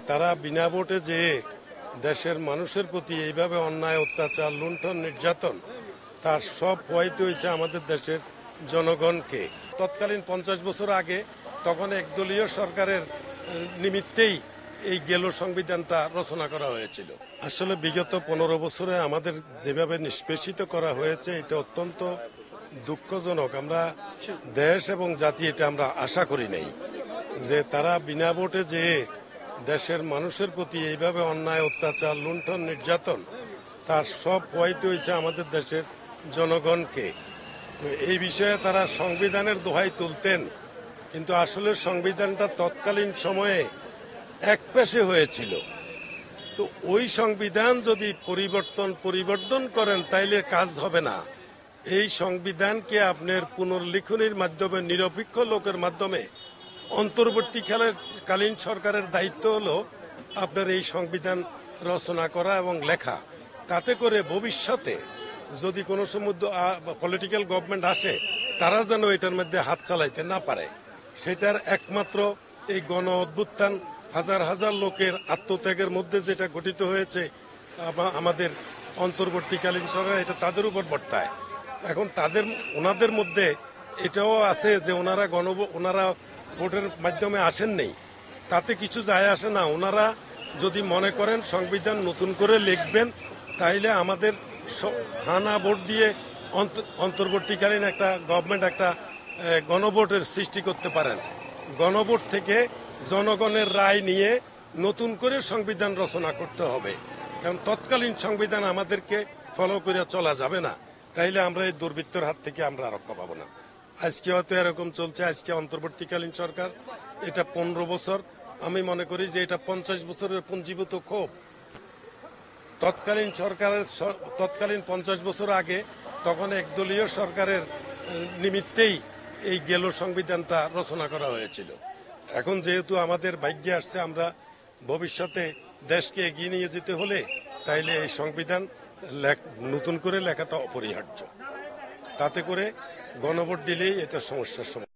তারা বিনা ভোটে যে দেশের মানুষের প্রতি এইভাবে অন্যায় অত্যাচার লুণ্ঠন নির্যাতন তার সব হইতে হয়েছে আমাদের দেশের জনগণকে। তৎকালীন 50 বছর আগে তখন একদলীয় সরকারের নিমিত্তেই এই গেল সংবিধানটা রচনা করা হয়েছিল। আসলে বিগত 15 বছরে আমাদের যেভাবে নিষ্পেষিত করা হয়েছে এটা অত্যন্ত দুঃখজনক। আমরা দেশ এবং জাতি এটা আমরা আশা করি নাই যে তারা বিনা ভোটে যে দেশের মানুষের প্রতি এইভাবে অন্যায় অত্যাচার লুণ্ঠন নির্যাতন তার সব হইতে হয়েছে আমাদের দেশের জনগণকে। তো এই বিষয়ে তারা সংবিধানের দোহাই তুলতেন, কিন্তু আসলে সংবিধানটা তৎকালীন সময়ে একপেশে হয়েছিল। তো ওই সংবিধান যদি পরিবর্তন করেন তাইলে কাজ হবে না। এই সংবিধানকে আপনার পুনর্লিখনের মাধ্যমে নিরপেক্ষ লোকের মাধ্যমে অন্তর্বর্তীকালীন সরকারের দায়িত্ব হলো আপনার এই সংবিধান রচনা করা এবং লেখা। তাতে করে ভবিষ্যতে যদি কোনো সমুদ্র পলিটিক্যাল গভর্নমেন্ট আসে তারা যেন এটার মধ্যে হাত চালাইতে না পারে। সেটার একমাত্র এই গণ অভ্যুত্থান হাজার হাজার লোকের আত্মত্যাগের মধ্যে যেটা গঠিত হয়েছে আমাদের অন্তর্বর্তীকালীন সরকার, এটা তাদের উপর বর্তায়। এখন ওনাদের মধ্যে এটাও আছে যে ওনারা ভোটের মাধ্যমে আসেন নেই, তাতে কিছু যায় আসে না। ওনারা যদি মনে করেন সংবিধান নতুন করে লিখবেন তাইলে আমাদের হানা ভোট দিয়ে অন্তর্বর্তীকালীন একটা গভর্নমেন্ট একটা গণভোটের সৃষ্টি করতে পারেন। গণভোট থেকে জনগণের রায় নিয়ে নতুন করে সংবিধান রচনা করতে হবে, কারণ তৎকালীন সংবিধান আমাদেরকে ফলো করে চলা যাবে না। তাইলে আমরা এই দুর্বৃত্তর হাত থেকে আমরা রক্ষা পাবো না। আজকে হয়তো এরকম চলছে, আজকে অন্তর্বর্তীকালীন সরকার, এটা 15 বছর। আমি মনে করি যে এটা 50 বছরের পুঞ্জীভূত ক্ষোভ। তৎকালীন 50 বছর আগে তখন একদলীয় সরকারের নিমিত্তেই এই গেল সংবিধানটা রচনা করা হয়েছিল। এখন যেহেতু আমাদের ভাগ্যে আসছে আমরা ভবিষ্যতে দেশকে এগিয়ে নিয়ে যেতে হলে তাইলে এই সংবিধান নতুন করে লেখাটা অপরিহার্য। তাতে করে গণভোট দিলেই এটা সমস্যার সমাধান।